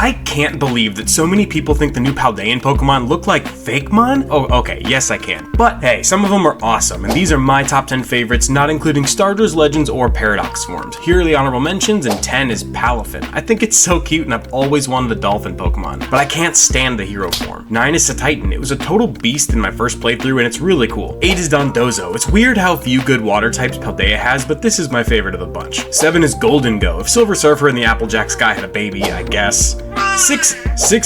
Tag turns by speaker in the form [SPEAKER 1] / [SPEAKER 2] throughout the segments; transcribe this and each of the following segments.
[SPEAKER 1] I can't believe that so many people think the new Paldean Pokemon look like Fakemon. Oh, okay, yes I can. But hey, some of them are awesome, and these are my top 10 favorites, not including starters, legends, or paradox forms. Here are the honorable mentions, and 10 is Palafin. I think it's so cute, and I've always wanted a dolphin Pokemon, but I can't stand the hero form. 9 is Titan. It was a total beast in my first playthrough, and it's really cool. 8 is Dondozo. It's weird how few good water types Paldea has, but this is my favorite of the bunch. 7 is Golden Go. If Silver Surfer and the Applejack Sky had a baby, I guess. 6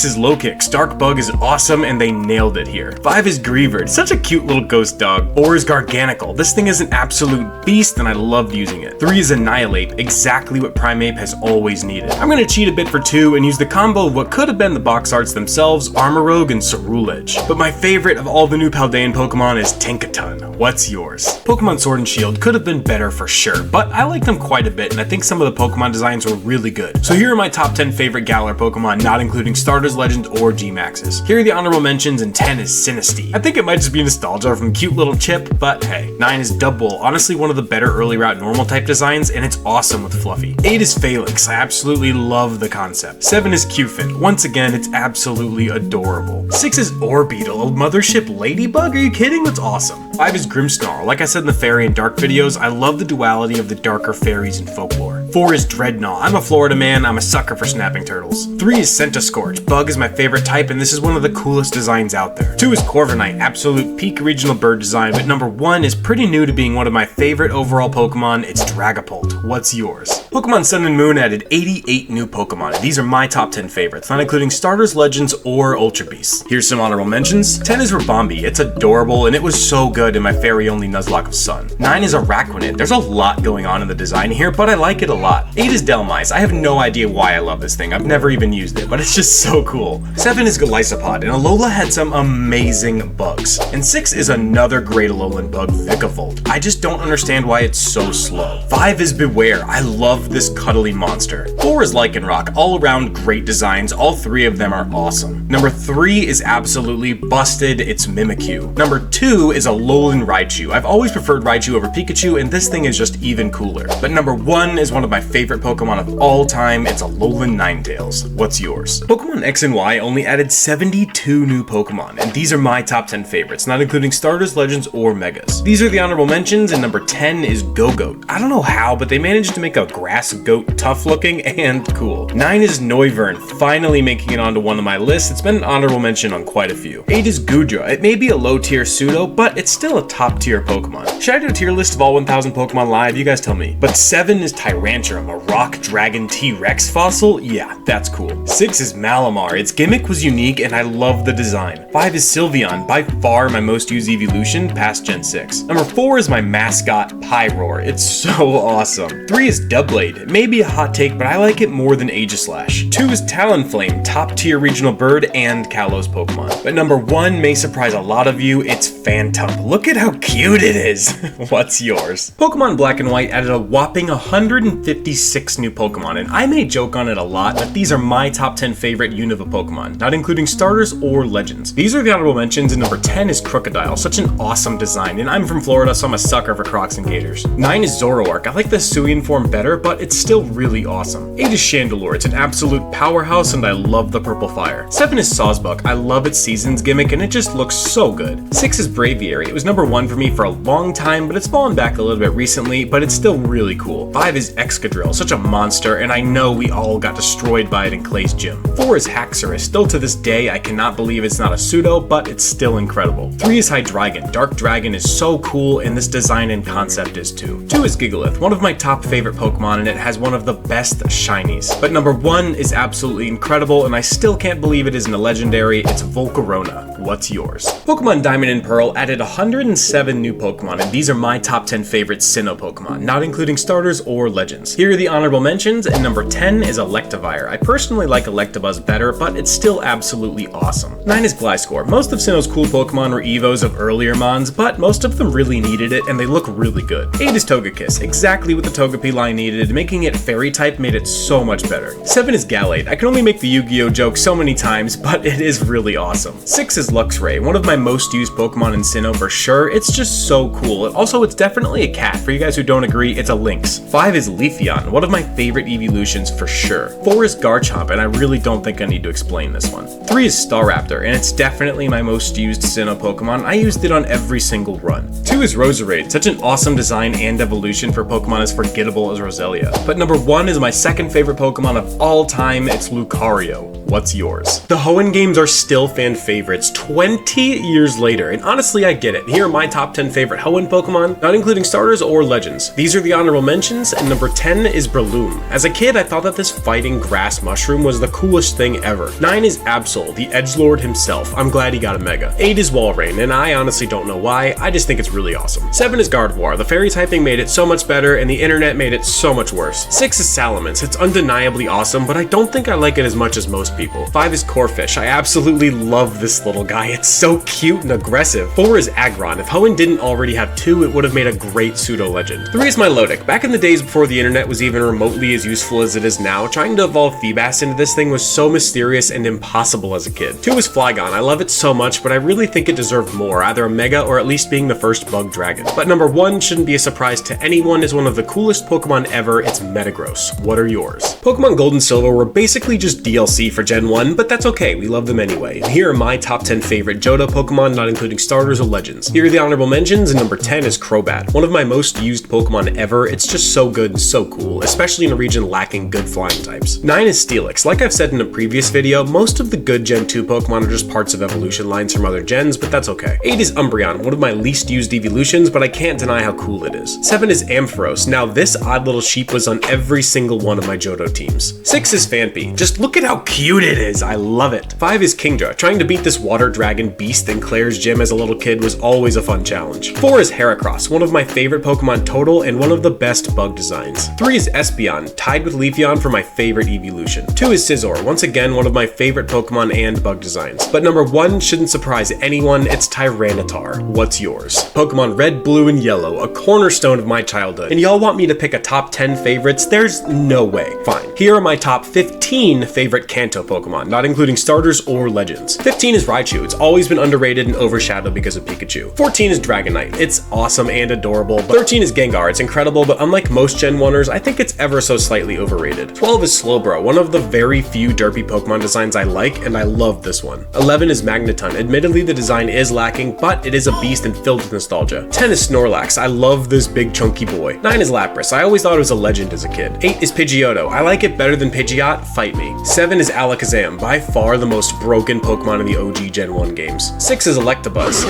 [SPEAKER 1] is Lokix. Dark Bug is awesome, and they nailed it here. 5 is Greavard. Such a cute little ghost dog. 4 is Garganical. This thing is an absolute beast, and I love using it. 3 is Annihilate. Exactly what Primeape has always needed. I'm gonna cheat a bit for 2 and use the combo of what could have been the box arts themselves, Armorogue and Ceruledge. But my favorite of all the new Paldean Pokemon is Tinkaton. What's yours? Pokemon Sword and Shield could have been better for sure, but I liked them quite a bit, and I think some of the Pokemon designs were really good. So here are my top 10 favorite Galar Pokemon, not including starters, legends, or G-Maxes. Here are the honorable mentions, and 10 is Sinistea. I think it might just be nostalgia from cute little Chip, but hey. 9 is Dubwool, honestly one of the better early route normal type designs, and it's awesome with Fluffy. 8 is Phalanx, I absolutely love the concept. 7 is Cufant, once again it's absolutely adorable. 6 is Orbeetle, a mothership ladybug, are you kidding? That's awesome. 5 is Grimmsnarl, like I said in the Fairy and Dark videos, I love the duality of the darker fairies and folklore. 4 is Dreadnought, I'm a Florida man, I'm a sucker for snapping turtles. 3 is Centiskorch, Bug is my favorite type and this is one of the coolest designs out there. 2 is Corviknight, absolute peak regional bird design, but number 1 is pretty new to being one of my favorite overall Pokemon, it's Dragapult. What's yours? Pokemon Sun and Moon added 88 new Pokemon, and these are my top 10 favorites, not including starters, legends, or Ultra Beasts. Here's some honorable mentions. 10 is Ribombee, it's adorable and it was so good in my fairy only Nuzlocke of Sun. 9 is Araquanid, there's a lot going on in the design here, but I like it a lot. 8 is Delmise, I have no idea why I love this thing, I've never even used it, but it's just so cool. 7 is Golisopod, and Alola had some amazing bugs. And 6 is another great Alolan bug, Vikavolt. I just don't understand why it's so slow. 5 is Beware, I love this cuddly monster. 4 is Lycanroc, all around great designs, all 3 of them are awesome. Number 3 is absolutely busted, it's Mimikyu. Number 2 is Alolan Raichu. I've always preferred Raichu over Pikachu, and this thing is just even cooler. But number 1 is one of my favorite Pokemon of all time, it's Alolan Ninetales. What's yours? Pokemon X and Y only added 72 new Pokemon, and these are my top 10 favorites, not including starters, legends, or megas. These are the honorable mentions, and number 10 is Go-Goat. I don't know how, but they managed to make a grass goat tough looking and cool. 9 is Noivern, finally making it onto one of my lists. It's been an honorable mention on quite a few. 8 is Goodra. It may be a low tier pseudo, but it's still a top tier Pokemon. Should I do a tier list of all 1000 Pokemon live? You guys tell me. But 7 is Tyrantrum, a rock dragon T-Rex fossil. Yeah, that's cool. 6 is Malamar. Its gimmick was unique and I love the design. 5 is Sylveon, by far my most used evolution past Gen 6. Number 4 is my mascot, Pyroar. It's so awesome. 3 is Doublade. It may be a hot take, but I like it more than Aegislash. 2 is Talonflame, top tier regional bird and Kalos Pokemon. But number 1 may surprise a lot of you, it's Phantom. Look at how cute it is. What's yours? Pokemon Black and White added a whopping 156 new Pokemon, and I may joke on it a lot, but these are my top 10 favorite Unova Pokemon, not including starters or legends. These are the honorable mentions, and number 10 is Crocodile, such an awesome design, and I'm from Florida, so I'm a sucker for Crocs and Gators. 9 is Zoroark. I like the Suian form better, but it's still really awesome. 8 is Chandelure. It's an absolute powerhouse, and I love the purple fire. 7 is Sawsbuck. I love its Seasons gimmick, and it just looks so good. 6 is Braviary. It was number 1 for me for a long time, but it's fallen back a little bit recently, but it's still really cool. 5 is Excadrill. Such a monster, and I know we all got destroyed by it in Clay's gym. 4 is Haxorus. Still to this day, I cannot believe it's not a pseudo, but it's still incredible. 3 is Hydreigon. Dark Dragon is so cool, and this design and concept is too. 2 is Gigalith, one of my top favorite Pokemon, and it has one of the best shinies. But number 1 is absolutely incredible, and I still can't believe it isn't a legendary. It's Volcarona. What's yours? Pokemon Diamond and Pearl added 107 new Pokemon, and these are my top 10 favorite Sinnoh Pokemon, not including starters or legends. Here are the honorable mentions, and number 10 is Electivire. I personally like Electabuzz better, but it's still absolutely awesome. 9 is Gliscor. Most of Sinnoh's cool Pokemon were Evos of earlier Mons, but most of them really needed it, and they look really good. 8 is Togekiss, exactly what the Togepi line needed, making it fairy type made it so much better. 7 is Gallade. I can only make the Yu-Gi-Oh joke so many times, but it is really awesome. 6 is Luxray, one of my most used Pokemon in Sinnoh for sure. It's just so cool. Also, it's definitely a cat. For you guys who don't agree, it's a lynx. 5 is Leaf Leafeon, one of my favorite evolutions for sure. 4 is Garchomp, and I really don't think I need to explain this one. 3 is Staraptor, and it's definitely my most used Sinnoh Pokemon. I used it on every single run. 2 is Roserade, such an awesome design and evolution for Pokemon as forgettable as Roselia. But number 1 is my second favorite Pokemon of all time, it's Lucario. What's yours? The Hoenn games are still fan favorites 20 years later, and honestly I get it. Here are my top 10 favorite Hoenn Pokemon, not including starters or legends. These are the honorable mentions, and number 10 is Breloom. As a kid, I thought that this fighting grass mushroom was the coolest thing ever. 9 is Absol, the edgelord himself. I'm glad he got a Mega. 8 is Walrein, and I honestly don't know why, I just think it's really awesome. 7 is Gardevoir. The fairy typing made it so much better, and the internet made it so much worse. 6 is Salamence. It's undeniably awesome, but I don't think I like it as much as most people. 5 is Corphish. I absolutely love this little guy. It's so cute and aggressive. 4 is Aggron. If Hoenn didn't already have 2, it would have made a great pseudo-legend. 3 is Milotic. Back in the days before the internet was even remotely as useful as it is now, trying to evolve Feebas into this thing was so mysterious and impossible as a kid. 2 is Flygon. I love it so much, but I really think it deserved more, either a Mega or at least being the first bug dragon. But number 1 shouldn't be a surprise to anyone, is one of the coolest Pokemon ever. It's Metagross. What are yours? Pokemon Gold and Silver were basically just DLC for Gen 1, but that's okay, we love them anyway. And here are my top 10 favorite Johto Pokemon, not including starters or legends. Here are the honorable mentions, and number 10 is Crobat. One of my most used Pokemon ever. It's just so good and so cool, especially in a region lacking good flying types. 9 is Steelix. Like I've said in a previous video, most of the good Gen 2 Pokemon are just parts of evolution lines from other gens, but that's okay. 8 is Umbreon, one of my least used evolutions, but I can't deny how cool it is. 7 is Ampharos. Now this odd little sheep was on every single one of my Johto teams. 6 is Phanpy. Just look at how cute it is, I love it. 5 is Kingdra. Trying to beat this water dragon beast in Claire's gym as a little kid was always a fun challenge. 4 is Heracross, one of my favorite Pokemon total and one of the best bug designs. 3 is Espeon, tied with Leafeon for my favorite evolution. 2 is Scizor, once again one of my favorite Pokemon and bug designs. But number 1 shouldn't surprise anyone, it's Tyranitar. What's yours? Pokemon Red, Blue, and Yellow, a cornerstone of my childhood. And y'all want me to pick a top 10 favorites? There's no way. Fine. Here are my top 15 favorite Kanto Pokemon, not including starters or legends. 15 is Raichu. It's always been underrated and overshadowed because of Pikachu. 14 is Dragonite. It's awesome and adorable. 13 is Gengar. It's incredible, but unlike most Gen 1ers, I think it's ever so slightly overrated. 12 is Slowbro, one of the very few derpy Pokemon designs I like, and I love this one. 11 is Magneton. Admittedly, the design is lacking, but it is a beast and filled with nostalgia. 10 is Snorlax. I love this big chunky boy. 9 is Lapras. I always thought it was a legend as a kid. 8 is Pidgeotto. I like it better than Pidgeot. Fight me. 7 is Alakazam, by far the most broken Pokemon in the OG Gen 1 games. 6 is Electabuzz.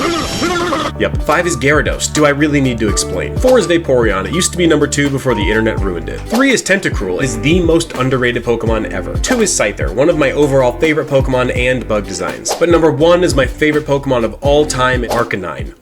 [SPEAKER 1] Yep. 5 is Gyarados. Do I really need to explain? 4 is Vaporeon. It used to be number 2 before the internet ruined it. 3 is Tentacruel. Is the most underrated Pokemon ever. 2 is Scyther, one of my overall favorite Pokemon and bug designs. But number 1 is my favorite Pokemon of all time, Arcanine.